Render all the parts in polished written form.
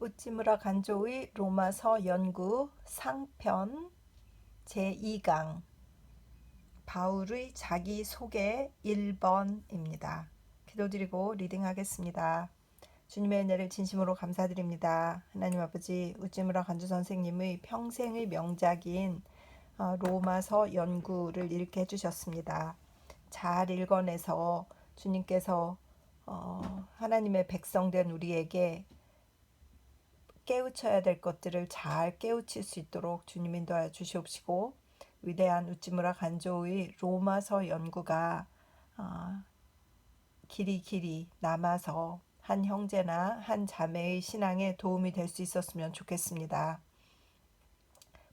우찌무라 간조의 로마서 연구 상편 제2강 바울의 자기소개 1번입니다. 기도드리고 리딩하겠습니다. 주님의 은혜를 진심으로 감사드립니다. 하나님 아버지, 우찌무라 간조 선생님의 평생의 명작인 로마서 연구를 읽게 해주셨습니다. 잘 읽어내서 주님께서 하나님의 백성된 우리에게 깨우쳐야 될 것들을 잘 깨우칠 수 있도록 주님 인도하여 주시옵시고, 위대한 우찌무라 간조의 로마서 연구가 길이 남아서 한 형제나 한 자매의 신앙에 도움이 될 수 있었으면 좋겠습니다.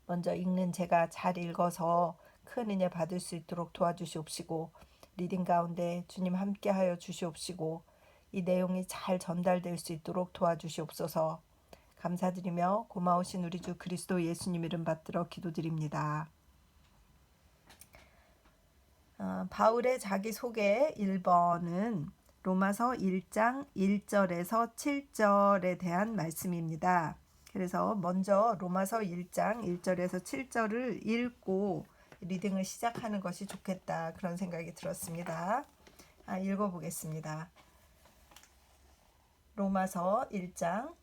먼저 읽는 제가 잘 읽어서 큰 은혜 받을 수 있도록 도와주시옵시고, 리딩 가운데 주님 함께하여 주시옵시고, 이 내용이 잘 전달될 수 있도록 도와주시옵소서. 감사드리며 고마우신 우리 주 그리스도 예수님 이름 받들어 기도드립니다. 바울의 자기소개 1번은 로마서 1장 1절에서 7절에 대한 말씀입니다. 그래서 먼저 로마서 1장 1절에서 7절을 읽고 리딩을 시작하는 것이 좋겠다, 그런 생각이 들었습니다. 읽어보겠습니다. 로마서 1장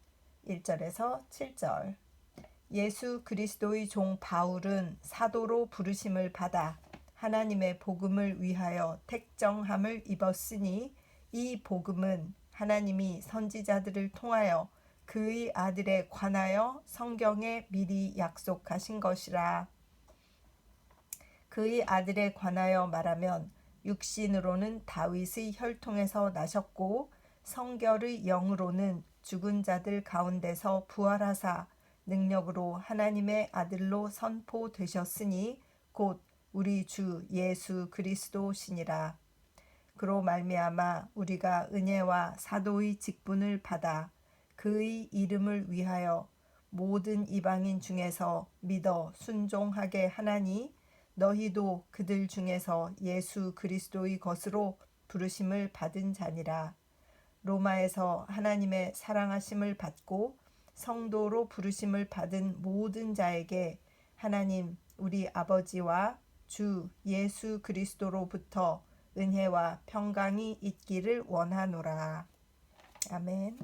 1절에서 7절. 예수 그리스도의 종 바울은 사도로 부르심을 받아 하나님의 복음을 위하여 택정함을 입었으니, 이 복음은 하나님이 선지자들을 통하여 그의 아들에 관하여 성경에 미리 약속하신 것이라. 그의 아들에 관하여 말하면 육신으로는 다윗의 혈통에서 나셨고 성결의 영으로는 죽은 자들 가운데서 부활하사 능력으로 하나님의 아들로 선포되셨으니 곧 우리 주 예수 그리스도시니라. 그로 말미암아 우리가 은혜와 사도의 직분을 받아 그의 이름을 위하여 모든 이방인 중에서 믿어 순종하게 하나니, 너희도 그들 중에서 예수 그리스도의 것으로 부르심을 받은 자니라. 로마에서 하나님의 사랑하심을 받고 성도로 부르심을 받은 모든 자에게 하나님 우리 아버지와 주 예수 그리스도로부터 은혜와 평강이 있기를 원하노라. 아멘.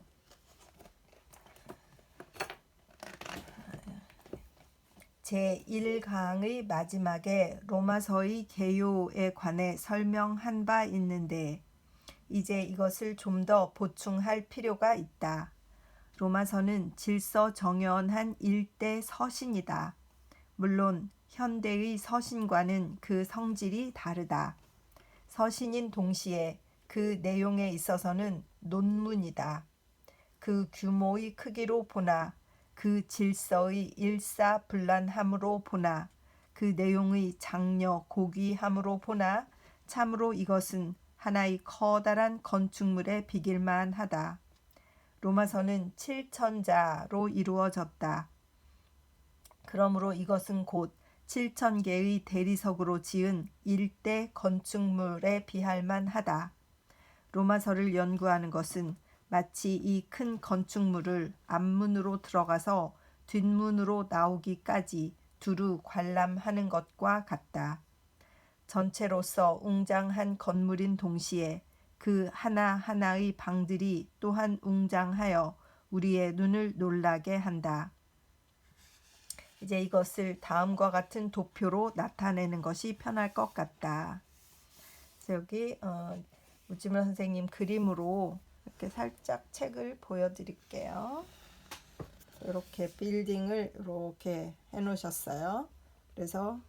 제1강의 마지막에 로마서의 개요에 관해 설명한 바 있는데 이제 이것을 좀 더 보충할 필요가 있다. 로마서는 질서정연한 일대 서신이다. 물론 현대의 서신과는 그 성질이 다르다. 서신인 동시에 그 내용에 있어서는 논문이다. 그 규모의 크기로 보나, 그 질서의 일사불란함으로 보나, 그 내용의 장려 고귀함으로 보나, 참으로 이것은 하나의 커다란 건축물에 비길만 하다. 로마서는 7천자로 이루어졌다. 그러므로 이것은 곧 7,000개의 대리석으로 지은 일대 건축물에 비할만 하다. 로마서를 연구하는 것은 마치 이 큰 건축물을 앞문으로 들어가서 뒷문으로 나오기까지 두루 관람하는 것과 같다. 전체로서 웅장한 건물인 동시에 그 하나하나의 방들이 또한 웅장하여 우리의 눈을 놀라게 한다. 이제 이것을 다음과 같은 도표로 나타내는 것이 편할 것 같다. 그래서 여기 우찌무라 선생님 그림으로 이렇게 살짝 책을 보여드릴게요. 이렇게 빌딩을 이렇게 해놓으셨어요. 그래서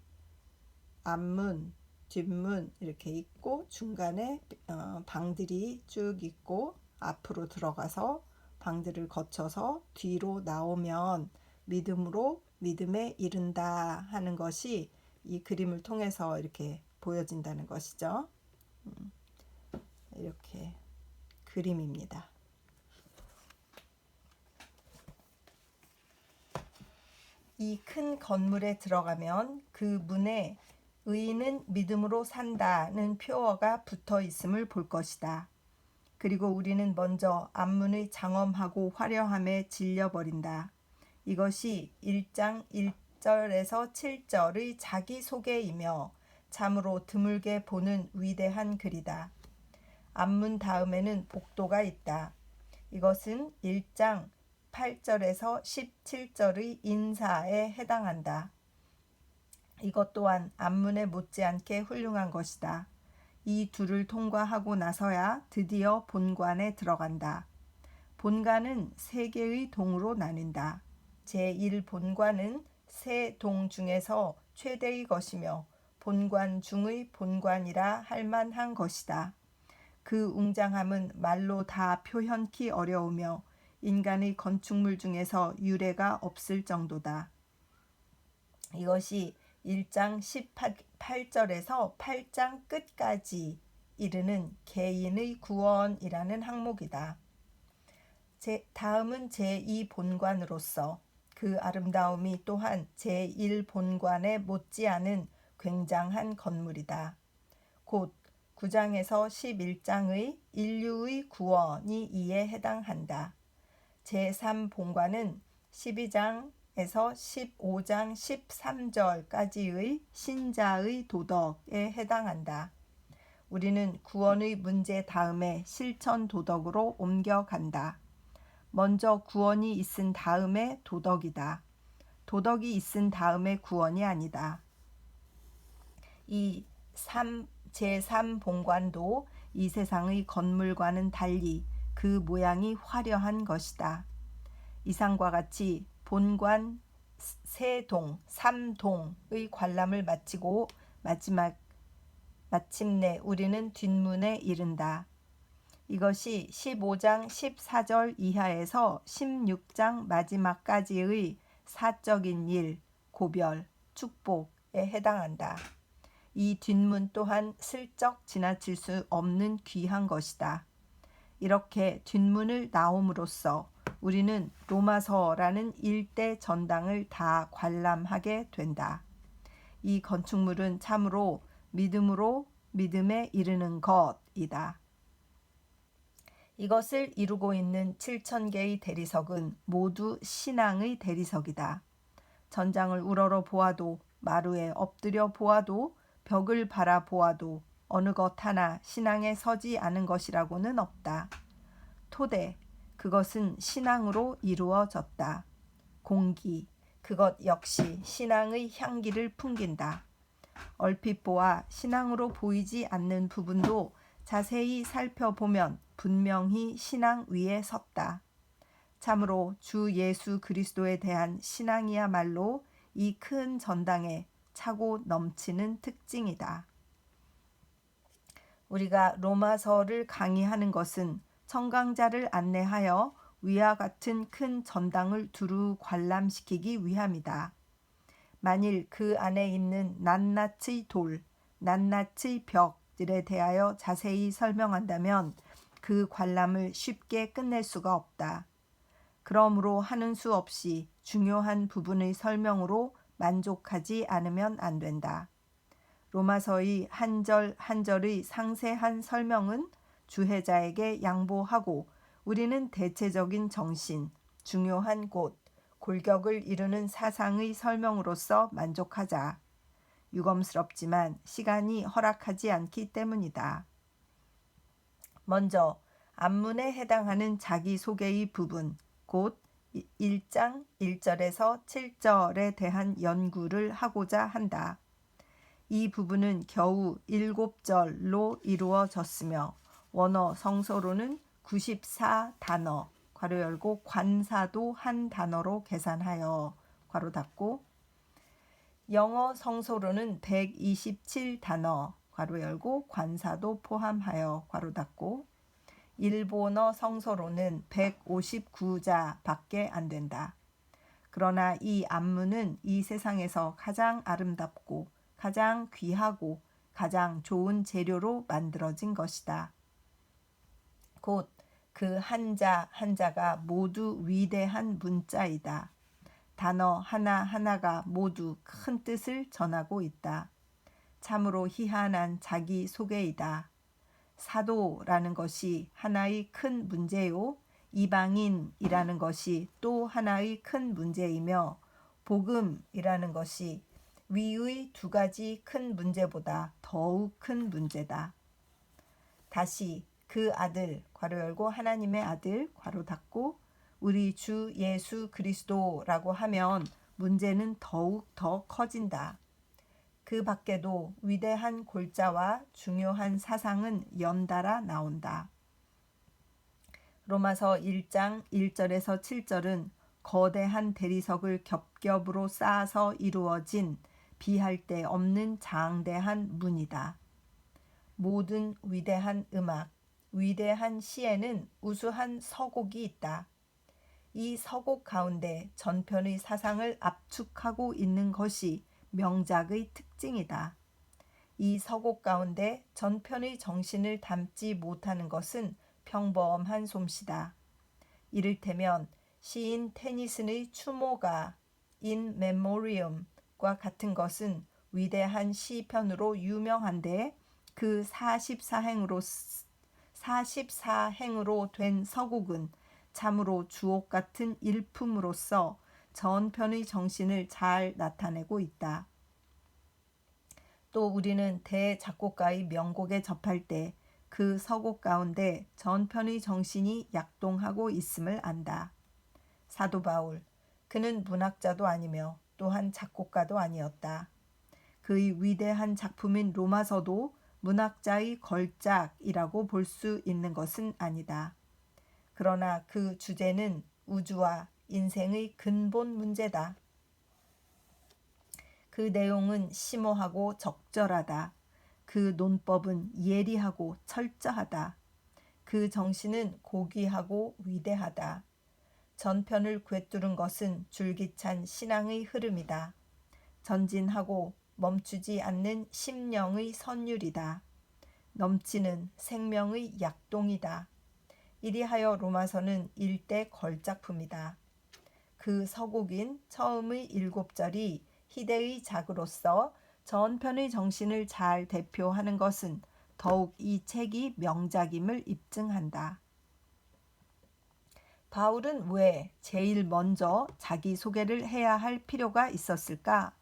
앞문, 뒷문 이렇게 있고 중간에 방들이 쭉 있고 앞으로 들어가서 방들을 거쳐서 뒤로 나오면 믿음으로 믿음에 이른다 하는 것이 이 그림을 통해서 이렇게 보여진다는 것이죠. 이렇게 그림입니다. 이 큰 건물에 들어가면 그 문에 의인은 믿음으로 산다는 표어가 붙어 있음을 볼 것이다. 그리고 우리는 먼저 앞문의 장엄하고 화려함에 질려버린다. 이것이 1장 1절에서 7절의 자기소개이며 참으로 드물게 보는 위대한 글이다. 앞문 다음에는 복도가 있다. 이것은 1장 8절에서 17절의 인사에 해당한다. 이것 또한 앞문에 못지않게 훌륭한 것이다. 이 둘을 통과하고 나서야 드디어 본관에 들어간다. 본관은 세 개의 동으로 나뉜다. 제1본관은 세 동 중에서 최대의 것이며 본관 중의 본관이라 할 만한 것이다. 그 웅장함은 말로 다 표현키 어려우며 인간의 건축물 중에서 유례가 없을 정도다. 이것이 1장 18절에서 8장 끝까지 이르는 개인의 구원이라는 항목이다. 다음은 제2본관으로서 그 아름다움이 또한 제1본관에 못지않은 굉장한 건물이다. 곧 9장에서 11장의 인류의 구원이 이에 해당한다. 제3본관은 12장에서 15장 13절까지의 신자의 도덕에 해당한다. 우리는 구원의 문제 다음에 실천 도덕으로 옮겨간다. 먼저 구원이 있은 다음에 도덕이다. 도덕이 있은 다음에 구원이 아니다. 이 제3본관도 이 세상의 건물과는 달리 그 모양이 화려한 것이다. 이상과 같이 본관 세동, 3동의 관람을 마치고 마침내 우리는 뒷문에 이른다. 이것이 15장 14절 이하에서 16장 마지막까지의 사적인 일, 고별, 축복에 해당한다. 이 뒷문 또한 슬쩍 지나칠 수 없는 귀한 것이다. 이렇게 뒷문을 나옴으로써 우리는 로마서라는 일대 전당을 다 관람하게 된다. 이 건축물은 참으로 믿음으로 믿음에 이르는 것이다. 이것을 이루고 있는 7,000개의 대리석은 모두 신앙의 대리석이다. 전장을 우러러 보아도 마루에 엎드려 보아도 벽을 바라보아도 어느 것 하나 신앙에 서지 않은 것이라고는 없다. 토대, 그것은 신앙으로 이루어졌다. 공기, 그것 역시 신앙의 향기를 풍긴다. 얼핏 보아 신앙으로 보이지 않는 부분도 자세히 살펴보면 분명히 신앙 위에 섰다. 참으로 주 예수 그리스도에 대한 신앙이야말로 이 큰 전당에 차고 넘치는 특징이다. 우리가 로마서를 강의하는 것은 청강자를 안내하여 위와 같은 큰 전당을 두루 관람시키기 위함이다. 만일 그 안에 있는 낱낱의 돌, 낱낱의 벽들에 대하여 자세히 설명한다면 그 관람을 쉽게 끝낼 수가 없다. 그러므로 하는 수 없이 중요한 부분의 설명으로 만족하지 않으면 안 된다. 로마서의 한 절 한 절의 상세한 설명은 주해자에게 양보하고 우리는 대체적인 정신, 중요한 곳, 골격을 이루는 사상의 설명으로서 만족하자. 유검스럽지만 시간이 허락하지 않기 때문이다. 먼저 앞문에 해당하는 자기소개의 부분, 곧 1장 1절에서 7절에 대한 연구를 하고자 한다. 이 부분은 겨우 7절로 이루어졌으며 원어 성서로는 94단어 괄호 열고 관사도 한 단어로 계산하여 괄호 닫고 영어 성서로는 127단어 괄호 열고 관사도 포함하여 괄호 닫고 일본어 성서로는 159자밖에 안 된다. 그러나 이 앞문은 이 세상에서 가장 아름답고 가장 귀하고 가장 좋은 재료로 만들어진 것이다. 곧 그 한자 한자가 모두 위대한 문자이다. 단어 하나하나가 모두 큰 뜻을 전하고 있다. 참으로 희한한 자기 소개이다. 사도라는 것이 하나의 큰 문제요. 이방인이라는 것이 또 하나의 큰 문제이며 복음이라는 것이 위의 두 가지 큰 문제보다 더욱 큰 문제다. 다시 그 아들 괄호 열고 하나님의 아들 괄호 닫고 우리 주 예수 그리스도라고 하면 문제는 더욱 더 커진다. 그 밖에도 위대한 골자와 중요한 사상은 연달아 나온다. 로마서 1장 1절에서 7절은 거대한 대리석을 겹겹으로 쌓아서 이루어진 비할 데 없는 장대한 문이다. 모든 위대한 음악, 위대한 시에는 우수한 서곡이 있다. 이 서곡 가운데 전편의 사상을 압축하고 있는 것이 명작의 특징이다. 이 서곡 가운데 전편의 정신을 담지 못하는 것은 평범한 솜씨다. 이를테면 시인 테니슨의 추모가 In Memoriam과 같은 것은 위대한 시편으로 유명한데 그 44행으로 된 서곡은 참으로 주옥 같은 일품으로서 전편의 정신을 잘 나타내고 있다. 또 우리는 대작곡가의 명곡에 접할 때 그 서곡 가운데 전편의 정신이 약동하고 있음을 안다. 사도 바울, 그는 문학자도 아니며 또한 작곡가도 아니었다. 그의 위대한 작품인 로마서도 문학자의 걸작이라고 볼 수 있는 것은 아니다. 그러나 그 주제는 우주와 인생의 근본 문제다. 그 내용은 심오하고 적절하다. 그 논법은 예리하고 철저하다. 그 정신은 고귀하고 위대하다. 전편을 꿰뚫은 것은 줄기찬 신앙의 흐름이다. 전진하고 멈추지 않는 심령의 선율이다. 넘치는 생명의 약동이다. 이리하여 로마서는 일대 걸작품이다. 그 서곡인 처음의 7절이 희대의 작으로서 전편의 정신을 잘 대표하는 것은 더욱 이 책이 명작임을 입증한다. 바울은 왜 제일 먼저 자기 소개를 해야 할 필요가 있었을까?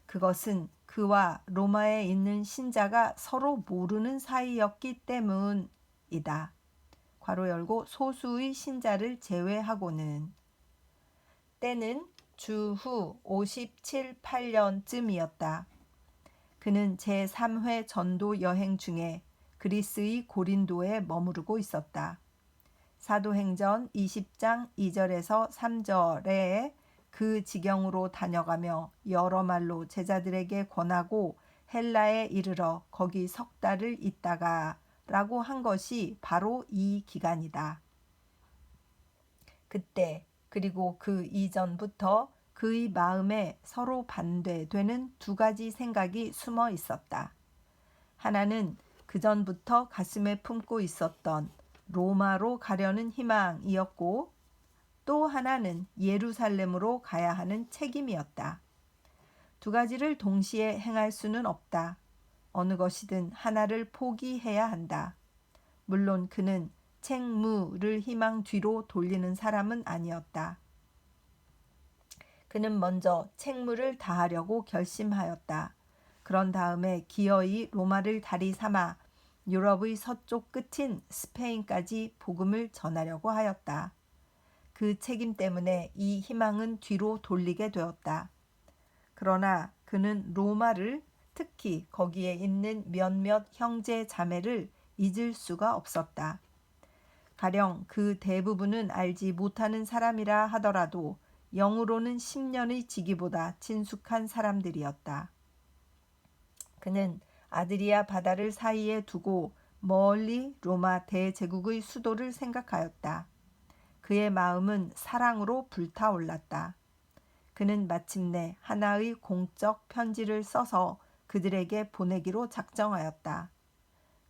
그것은 그와 로마에 있는 신자가 서로 모르는 사이였기 때문이다. 괄호 열고 소수의 신자를 제외하고는. 때는 주후 57, 8년쯤이었다. 그는 제3회 전도 여행 중에 그리스의 고린도에 머무르고 있었다. 사도행전 20장 2절에서 3절에 그 지경으로 다녀가며 여러 말로 제자들에게 권하고 헬라에 이르러 거기 석 달을 있다가 라고 한 것이 바로 이 기간이다. 그때 그리고 그 이전부터 그의 마음에 서로 반대되는 두 가지 생각이 숨어 있었다. 하나는 그전부터 가슴에 품고 있었던 로마로 가려는 희망이었고 또 하나는 예루살렘으로 가야 하는 책임이었다. 두 가지를 동시에 행할 수는 없다. 어느 것이든 하나를 포기해야 한다. 물론 그는 책무를 희망 뒤로 돌리는 사람은 아니었다. 그는 먼저 책무를 다하려고 결심하였다. 그런 다음에 기어이 로마를 다리 삼아 유럽의 서쪽 끝인 스페인까지 복음을 전하려고 하였다. 그 책임 때문에 이 희망은 뒤로 돌리게 되었다. 그러나 그는 로마를, 특히 거기에 있는 몇몇 형제 자매를 잊을 수가 없었다. 가령 그 대부분은 알지 못하는 사람이라 하더라도 영으로는 10년의 지기보다 친숙한 사람들이었다. 그는 아드리아 바다를 사이에 두고 멀리 로마 대제국의 수도를 생각하였다. 그의 마음은 사랑으로 불타올랐다. 그는 마침내 하나의 공적 편지를 써서 그들에게 보내기로 작정하였다.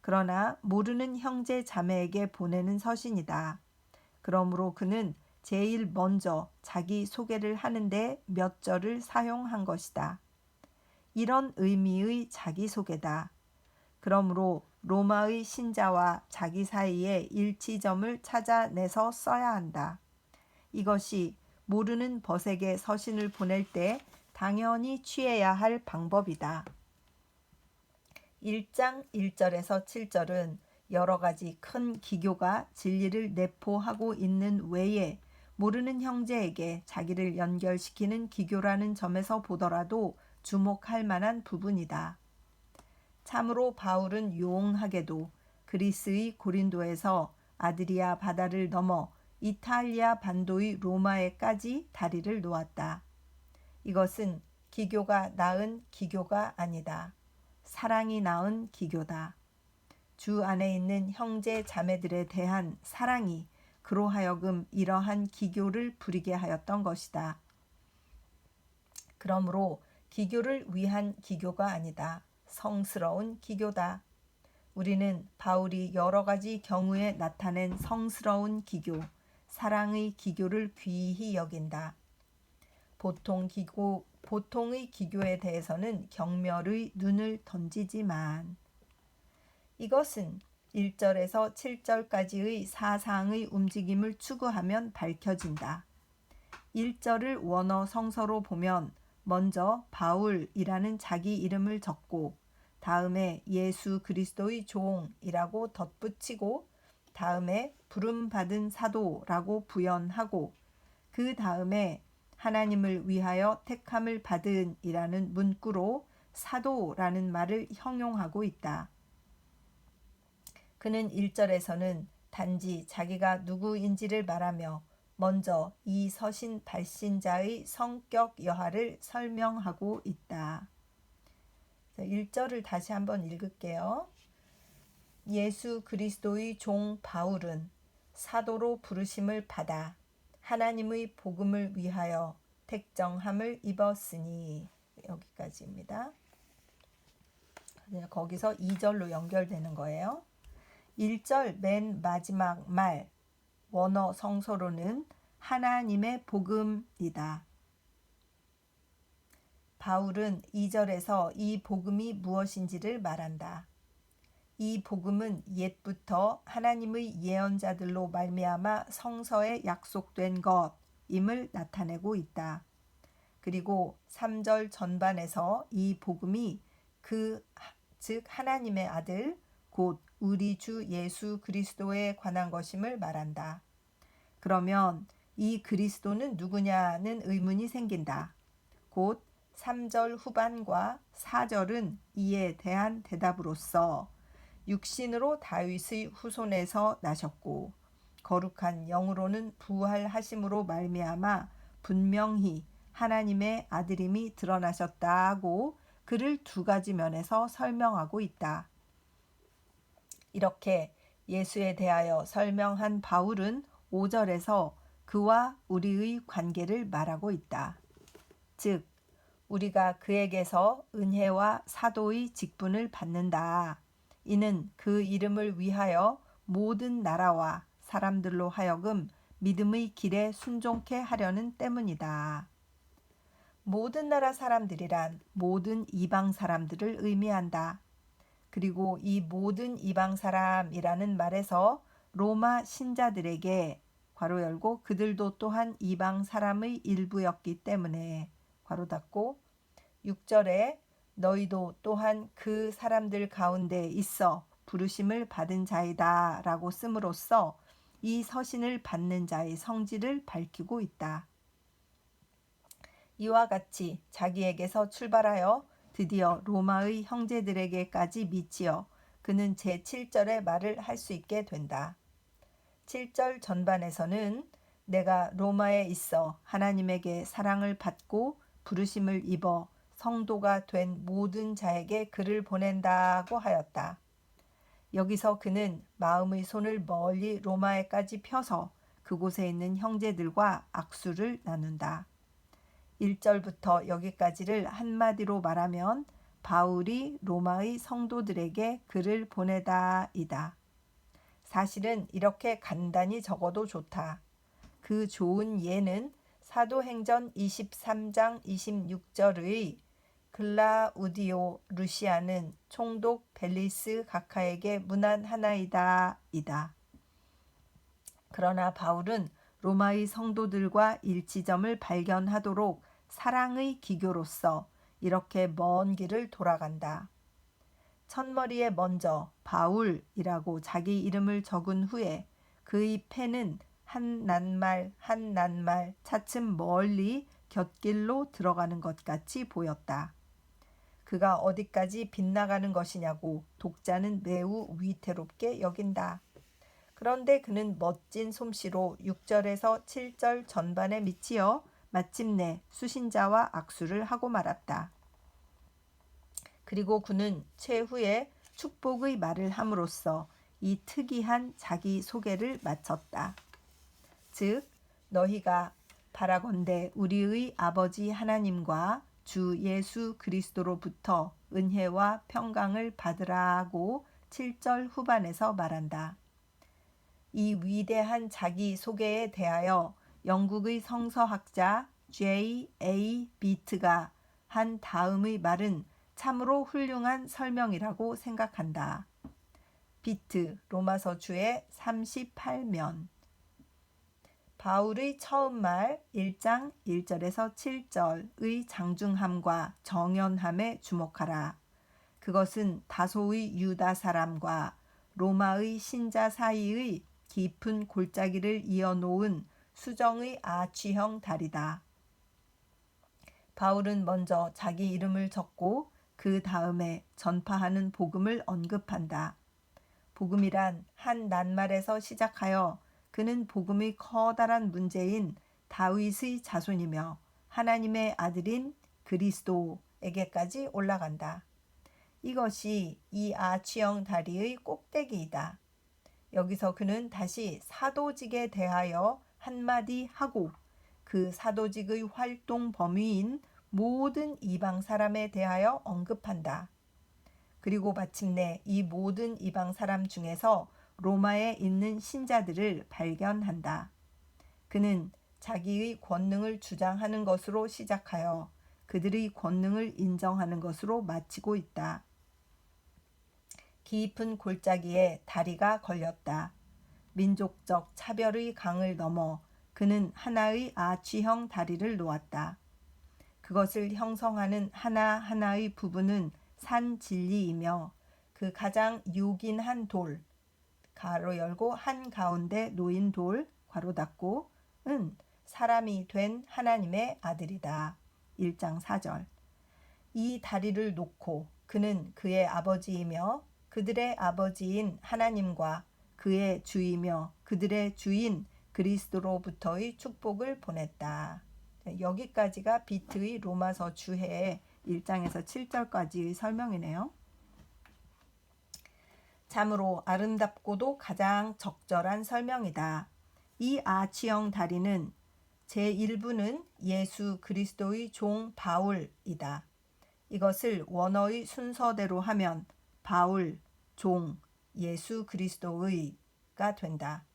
그러나 모르는 형제 자매에게 보내는 서신이다. 그러므로 그는 제일 먼저 자기 소개를 하는데 몇 절을 사용한 것이다. 이런 의미의 자기소개다. 그러므로 로마의 신자와 자기 사이의 일치점을 찾아내서 써야 한다. 이것이 모르는 벗에게 서신을 보낼 때 당연히 취해야 할 방법이다. 1장 1절에서 7절은 여러 가지 큰 기교가 진리를 내포하고 있는 외에 모르는 형제에게 자기를 연결시키는 기교라는 점에서 보더라도 주목할 만한 부분이다. 참으로 바울은 용하게도 그리스의 고린도에서 아드리아 바다를 넘어 이탈리아 반도의 로마에까지 다리를 놓았다. 이것은 기교가 낳은 기교가 아니다. 사랑이 낳은 기교다. 주 안에 있는 형제 자매들에 대한 사랑이 그로 하여금 이러한 기교를 부리게 하였던 것이다. 그러므로 기교를 위한 기교가 아니다. 성스러운 기교다. 우리는 바울이 여러 가지 경우에 나타낸 성스러운 기교, 사랑의 기교를 귀히 여긴다. 보통의 기교에 대해서는 경멸의 눈을 던지지만 이것은 1절에서 7절까지의 사상의 움직임을 추구하면 밝혀진다. 1절을 원어 성서로 보면 먼저 바울이라는 자기 이름을 적고 다음에 예수 그리스도의 종이라고 덧붙이고 다음에 부름받은 사도라고 부연하고 그 다음에 하나님을 위하여 택함을 받은이라는 문구로 사도라는 말을 형용하고 있다. 그는 1절에서는 단지 자기가 누구인지를 말하며 먼저 이 서신 발신자의 성격 여하를 설명하고 있다. 1절을 다시 한번 읽을게요. 예수 그리스도의 종 바울은 사도로 부르심을 받아 하나님의 복음을 위하여 택정함을 입었으니 여기까지입니다. 거기서 2절로 연결되는 거예요. 1절 맨 마지막 말 원어 성서로는 하나님의 복음이다. 바울은 2절에서 이 복음이 무엇인지를 말한다. 이 복음은 옛부터 하나님의 예언자들로 말미암아 성서에 약속된 것임을 나타내고 있다. 그리고 3절 전반에서 이 복음이 즉 하나님의 아들 곧 우리 주 예수 그리스도에 관한 것임을 말한다. 그러면 이 그리스도는 누구냐는 의문이 생긴다. 곧 3절 후반과 4절은 이에 대한 대답으로서 육신으로 다윗의 후손에서 나셨고 거룩한 영으로는 부활하심으로 말미암아 분명히 하나님의 아들임이 드러나셨다고 그를 두 가지 면에서 설명하고 있다. 이렇게 예수에 대하여 설명한 바울은 5절에서 그와 우리의 관계를 말하고 있다. 즉 우리가 그에게서 은혜와 사도의 직분을 받는다. 이는 그 이름을 위하여 모든 나라와 사람들로 하여금 믿음의 길에 순종케 하려는 때문이다. 모든 나라 사람들이란 모든 이방 사람들을 의미한다. 그리고 이 모든 이방 사람이라는 말에서 로마 신자들에게 괄호 열고 그들도 또한 이방 사람의 일부였기 때문에 괄호 닫고 6절에 너희도 또한 그 사람들 가운데 있어 부르심을 받은 자이다 라고 씀으로써 이 서신을 받는 자의 성질을 밝히고 있다. 이와 같이 자기에게서 출발하여 드디어 로마의 형제들에게까지 미치어 그는 제7절의 말을 할 수 있게 된다. 7절 전반에서는 내가 로마에 있어 하나님에게 사랑을 받고 부르심을 입어 성도가 된 모든 자에게 글을 보낸다고 하였다. 여기서 그는 마음의 손을 멀리 로마에까지 펴서 그곳에 있는 형제들과 악수를 나눈다. 1절부터 여기까지를 한마디로 말하면 바울이 로마의 성도들에게 글을 보내다이다. 사실은 이렇게 간단히 적어도 좋다. 그 좋은 예는 사도행전 23장 26절의 글라우디오 루시아는 총독 벨리스 가카에게 문안 하나이다. 이다. 그러나 바울은 로마의 성도들과 일치점을 발견하도록 사랑의 기교로서 이렇게 먼 길을 돌아간다. 첫머리에 먼저 바울이라고 자기 이름을 적은 후에 그의 펜은 한 낱말 한 낱말 차츰 멀리 곁길로 들어가는 것 같이 보였다. 그가 어디까지 빗나가는 것이냐고 독자는 매우 위태롭게 여긴다. 그런데 그는 멋진 솜씨로 6절에서 7절 전반에 미치어 마침내 수신자와 악수를 하고 말았다. 그리고 그는 최후의 축복의 말을 함으로써 이 특이한 자기 소개를 마쳤다. 즉 너희가 바라건대 우리의 아버지 하나님과 주 예수 그리스도로부터 은혜와 평강을 받으라고 7절 후반에서 말한다. 이 위대한 자기 소개에 대하여 영국의 성서학자 J.A. 비트가 한 다음의 말은 참으로 훌륭한 설명이라고 생각한다. 비트 로마서 주의 38면 바울의 처음 말 1장 1절에서 7절의 장중함과 정연함에 주목하라. 그것은 다소의 유다 사람과 로마의 신자 사이의 깊은 골짜기를 이어놓은 수정의 아치형 다리다. 바울은 먼저 자기 이름을 적고 그 다음에 전파하는 복음을 언급한다. 복음이란 한 낱말에서 시작하여 그는 복음의 커다란 문제인 다윗의 자손이며 하나님의 아들인 그리스도에게까지 올라간다. 이것이 이 아치형 다리의 꼭대기이다. 여기서 그는 다시 사도직에 대하여 한마디 하고 그 사도직의 활동 범위인 모든 이방 사람에 대하여 언급한다. 그리고 마침내 이 모든 이방 사람 중에서 로마에 있는 신자들을 발견한다. 그는 자기의 권능을 주장하는 것으로 시작하여 그들의 권능을 인정하는 것으로 마치고 있다. 깊은 골짜기에 다리가 걸렸다. 민족적 차별의 강을 넘어 그는 하나의 아치형 다리를 놓았다. 그것을 형성하는 하나하나의 부분은 산 진리이며 그 가장 요긴한 돌, 가로 열고 한가운데 놓인 돌, 괄호 닫고 은 사람이 된 하나님의 아들이다. 1장 4절. 이 다리를 놓고 그는 그의 아버지이며 그들의 아버지인 하나님과 그의 주이며 그들의 주인 그리스도로부터의 축복을 보냈다. 여기까지가 비트의 로마서 주해 1장에서 7절까지의 설명이네요. 참으로 아름답고도 가장 적절한 설명이다. 이 아치형 다리는 제1부는 예수 그리스도의 종 바울이다. 이것을 원어의 순서대로 하면 바울, 종, 예수 그리스도의가 된다.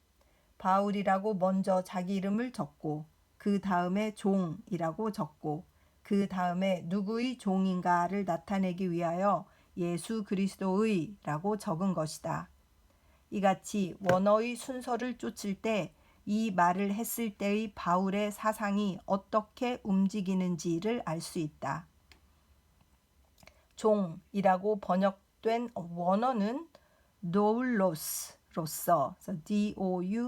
바울이라고 먼저 자기 이름을 적고 그 다음에 종이라고 적고 그 다음에 누구의 종인가를 나타내기 위하여 예수 그리스도의라고 적은 것이다. 이같이 원어의 순서를 쫓을 때 이 말을 했을 때의 바울의 사상이 어떻게 움직이는지를 알 수 있다. 종이라고 번역된 원어는 doulos,로서 D-O-U-L-O-S로서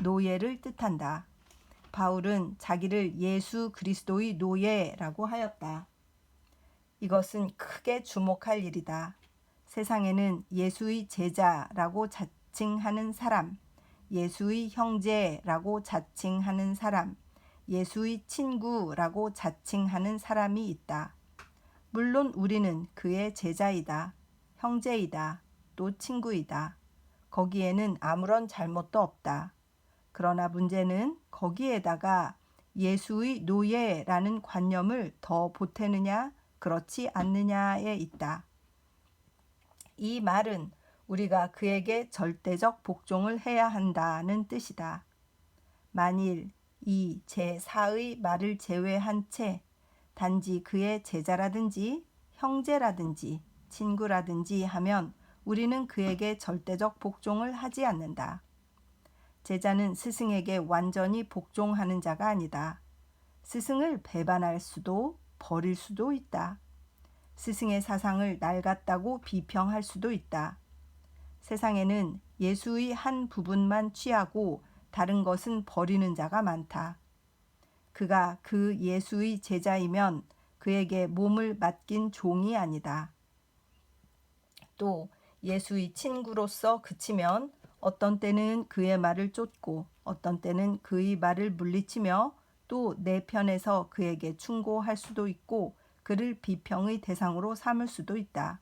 노예를 뜻한다. 바울은 자기를 예수 그리스도의 노예라고 하였다. 이것은 크게 주목할 일이다. 세상에는 예수의 제자라고 자칭하는 사람, 예수의 형제라고 자칭하는 사람, 예수의 친구라고 자칭하는 사람이 있다. 물론 우리는 그의 제자이다, 형제이다, 또 친구이다. 거기에는 아무런 잘못도 없다. 그러나 문제는 거기에다가 예수의 노예라는 관념을 더 보태느냐 그렇지 않느냐에 있다. 이 말은 우리가 그에게 절대적 복종을 해야 한다는 뜻이다. 만일 이 제4의 말을 제외한 채 단지 그의 제자라든지 형제라든지 친구라든지 하면 우리는 그에게 절대적 복종을 하지 않는다. 제자는 스승에게 완전히 복종하는 자가 아니다. 스승을 배반할 수도 버릴 수도 있다. 스승의 사상을 낡았다고 비평할 수도 있다. 세상에는 예수의 한 부분만 취하고 다른 것은 버리는 자가 많다. 그가 그 예수의 제자이면 그에게 몸을 맡긴 종이 아니다. 또 예수의 친구로서 그치면 어떤 때는 그의 말을 쫓고 어떤 때는 그의 말을 물리치며 또 내 편에서 그에게 충고할 수도 있고 그를 비평의 대상으로 삼을 수도 있다.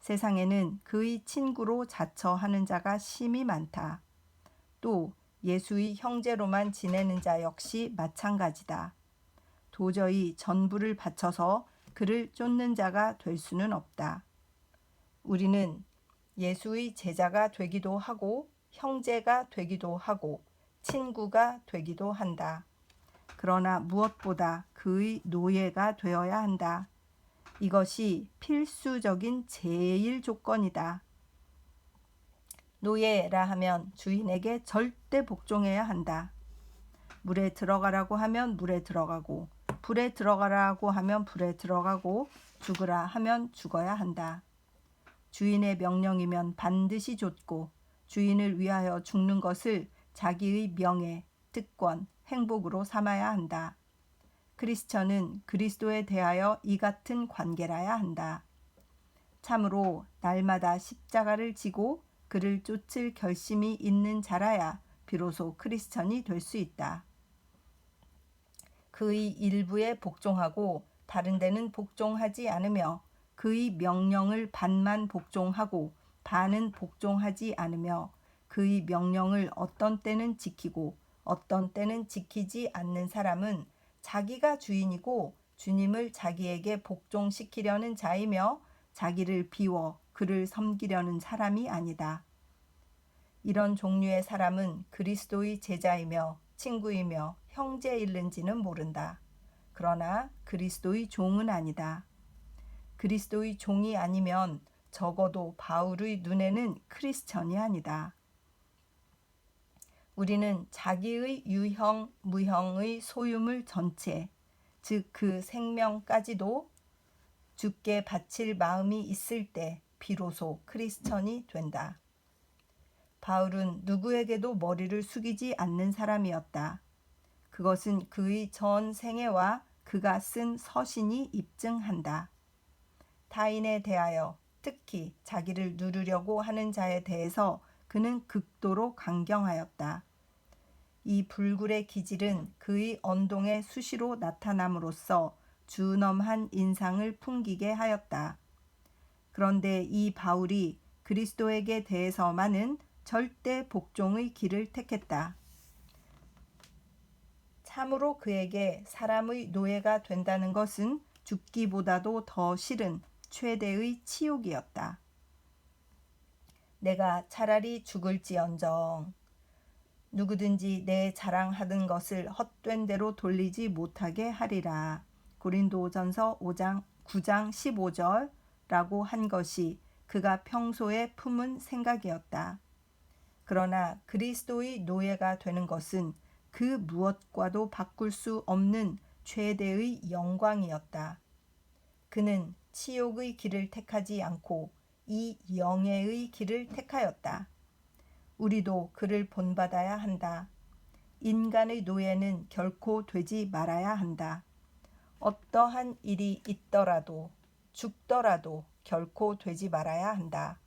세상에는 그의 친구로 자처하는 자가 심히 많다. 또 예수의 형제로만 지내는 자 역시 마찬가지다. 도저히 전부를 바쳐서 그를 쫓는 자가 될 수는 없다. 우리는 예수의 제자가 되기도 하고 형제가 되기도 하고 친구가 되기도 한다. 그러나 무엇보다 그의 노예가 되어야 한다. 이것이 필수적인 제일 조건이다. 노예라 하면 주인에게 절대 복종해야 한다. 물에 들어가라고 하면 물에 들어가고 불에 들어가라고 하면 불에 들어가고 죽으라 하면 죽어야 한다. 주인의 명령이면 반드시 좇고 주인을 위하여 죽는 것을 자기의 명예, 특권, 행복으로 삼아야 한다. 크리스천은 그리스도에 대하여 이 같은 관계라야 한다. 참으로 날마다 십자가를 지고 그를 쫓을 결심이 있는 자라야 비로소 크리스천이 될 수 있다. 그의 일부에 복종하고 다른 데는 복종하지 않으며 그의 명령을 반만 복종하고 반은 복종하지 않으며 그의 명령을 어떤 때는 지키고 어떤 때는 지키지 않는 사람은 자기가 주인이고 주님을 자기에게 복종시키려는 자이며 자기를 비워 그를 섬기려는 사람이 아니다. 이런 종류의 사람은 그리스도의 제자이며 친구이며 형제일는지는 모른다. 그러나 그리스도의 종은 아니다. 그리스도의 종이 아니면 적어도 바울의 눈에는 크리스천이 아니다. 우리는 자기의 유형, 무형의 소유물 전체, 즉 그 생명까지도 주께 바칠 마음이 있을 때 비로소 크리스천이 된다. 바울은 누구에게도 머리를 숙이지 않는 사람이었다. 그것은 그의 전 생애와 그가 쓴 서신이 입증한다. 타인에 대하여 특히 자기를 누르려고 하는 자에 대해서 그는 극도로 강경하였다. 이 불굴의 기질은 그의 언동에 수시로 나타남으로써 준엄한 인상을 풍기게 하였다. 그런데 이 바울이 그리스도에게 대해서만은 절대 복종의 길을 택했다. 참으로 그에게 사람의 노예가 된다는 것은 죽기보다도 더 싫은 최대의 치욕이었다. 내가 차라리 죽을지언정 누구든지 내 자랑하던 것을 헛된 대로 돌리지 못하게 하리라. 고린도전서 9장 15절라고 한 것이 그가 평소에 품은 생각이었다. 그러나 그리스도의 노예가 되는 것은 그 무엇과도 바꿀 수 없는 최대의 영광이었다. 그는 치욕의 길을 택하지 않고 이 영예의 길을 택하였다. 우리도 그를 본받아야 한다. 인간의 노예는 결코 되지 말아야 한다. 어떠한 일이 있더라도 죽더라도 결코 되지 말아야 한다.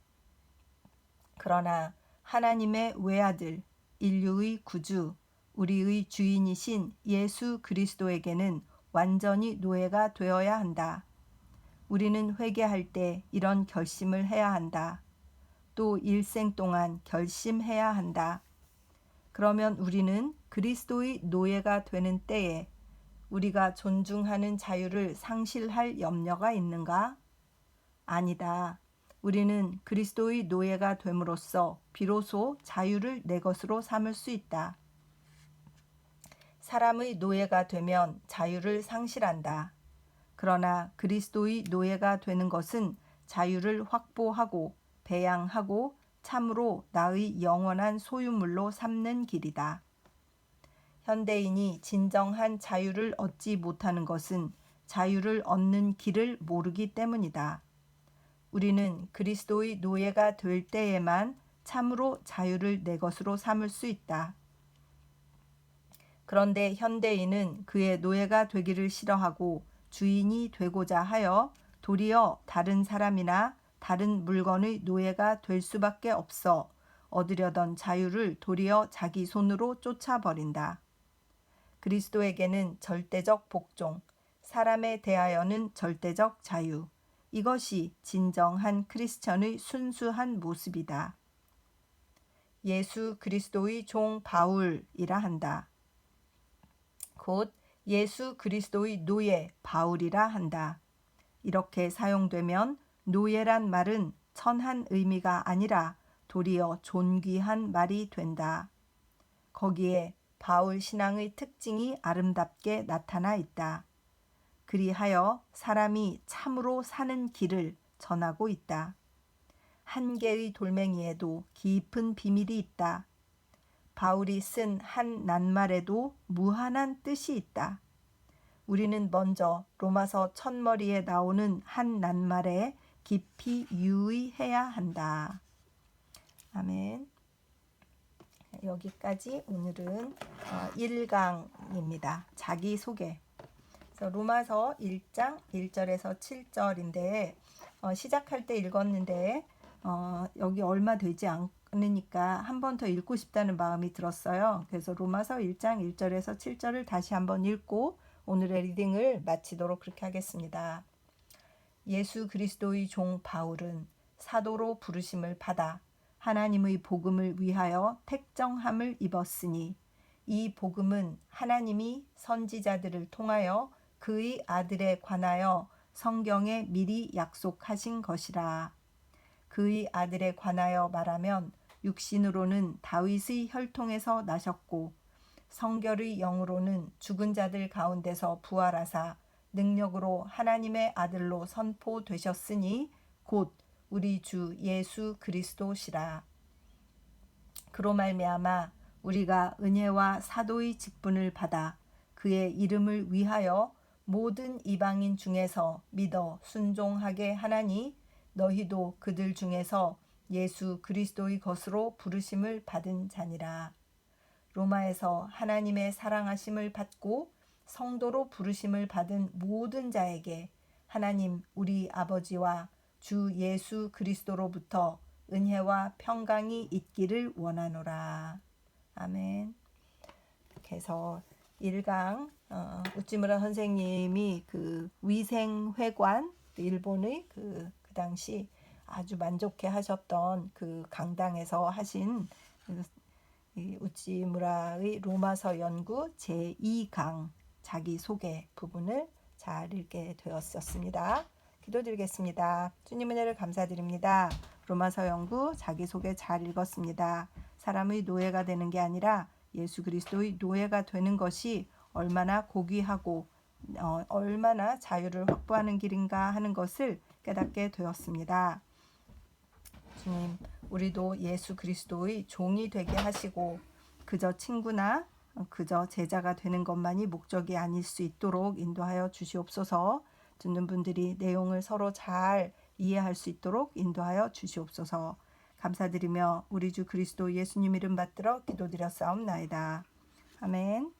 그러나 하나님의 외아들, 인류의 구주, 우리의 주인이신 예수 그리스도에게는 완전히 노예가 되어야 한다. 우리는 회개할 때 이런 결심을 해야 한다. 또 일생 동안 결심해야 한다. 그러면 우리는 그리스도의 노예가 되는 때에 우리가 존중하는 자유를 상실할 염려가 있는가? 아니다. 우리는 그리스도의 노예가 됨으로써 비로소 자유를 내 것으로 삼을 수 있다. 사람의 노예가 되면 자유를 상실한다. 그러나 그리스도의 노예가 되는 것은 자유를 확보하고 배양하고 참으로 나의 영원한 소유물로 삼는 길이다. 현대인이 진정한 자유를 얻지 못하는 것은 자유를 얻는 길을 모르기 때문이다. 우리는 그리스도의 노예가 될 때에만 참으로 자유를 내 것으로 삼을 수 있다. 그런데 현대인은 그의 노예가 되기를 싫어하고 주인이 되고자 하여 도리어 다른 사람이나 다른 물건의 노예가 될 수밖에 없어 얻으려던 자유를 도리어 자기 손으로 쫓아버린다. 그리스도에게는 절대적 복종, 사람에 대하여는 절대적 자유. 이것이 진정한 크리스천의 순수한 모습이다. 예수 그리스도의 종 바울이라 한다. 곧 예수 그리스도의 노예 바울이라 한다. 이렇게 사용되면 노예란 말은 천한 의미가 아니라 도리어 존귀한 말이 된다. 거기에 바울 신앙의 특징이 아름답게 나타나 있다. 그리하여 사람이 참으로 사는 길을 전하고 있다. 한 개의 돌멩이에도 깊은 비밀이 있다. 바울이 쓴 한 낱말에도 무한한 뜻이 있다. 우리는 먼저 로마서 첫머리에 나오는 한 낱말에 깊이 유의해야 한다. 아멘. 여기까지 오늘은 1강입니다. 자기소개. 그래서 로마서 1장 1절에서 7절인데 시작할 때 읽었는데 여기 얼마 되지 않으니까 한 번 더 읽고 싶다는 마음이 들었어요. 그래서 로마서 1장 1절에서 7절을 다시 한번 읽고 오늘의 리딩을 마치도록 그렇게 하겠습니다. 예수 그리스도의 종 바울은 사도로 부르심을 받아 하나님의 복음을 위하여 택정함을 입었으니 이 복음은 하나님이 선지자들을 통하여 그의 아들에 관하여 성경에 미리 약속하신 것이라. 그의 아들에 관하여 말하면 육신으로는 다윗의 혈통에서 나셨고 성결의 영으로는 죽은 자들 가운데서 부활하사 능력으로 하나님의 아들로 선포되셨으니 곧 우리 주 예수 그리스도시라. 그로 말미암아 우리가 은혜와 사도의 직분을 받아 그의 이름을 위하여 모든 이방인 중에서 믿어 순종하게 하나니 너희도 그들 중에서 예수 그리스도의 것으로 부르심을 받은 자니라. 로마에서 하나님의 사랑하심을 받고 성도로 부르심을 받은 모든 자에게 하나님 우리 아버지와 주 예수 그리스도로부터 은혜와 평강이 있기를 원하노라. 아멘. 그래서 1강 우찌무라 선생님이 그 위생회관 일본의 그 당시 아주 만족해 하셨던 그 강당에서 하신 우찌무라의 로마서 연구 제2강 자기소개 부분을 잘 읽게 되었었습니다. 기도드리겠습니다. 주님 은혜를 감사드립니다. 로마서 연구 자기소개 잘 읽었습니다. 사람의 노예가 되는 게 아니라 예수 그리스도의 노예가 되는 것이 얼마나 고귀하고 얼마나 자유를 확보하는 길인가 하는 것을 깨닫게 되었습니다. 주님, 우리도 예수 그리스도의 종이 되게 하시고 그저 친구나 그저 제자가 되는 것만이 목적이 아닐 수 있도록 인도하여 주시옵소서. 듣는 분들이 내용을 서로 잘 이해할 수 있도록 인도하여 주시옵소서. 감사드리며 우리 주 그리스도 예수님 이름 받들어 기도드렸사옵나이다. 아멘.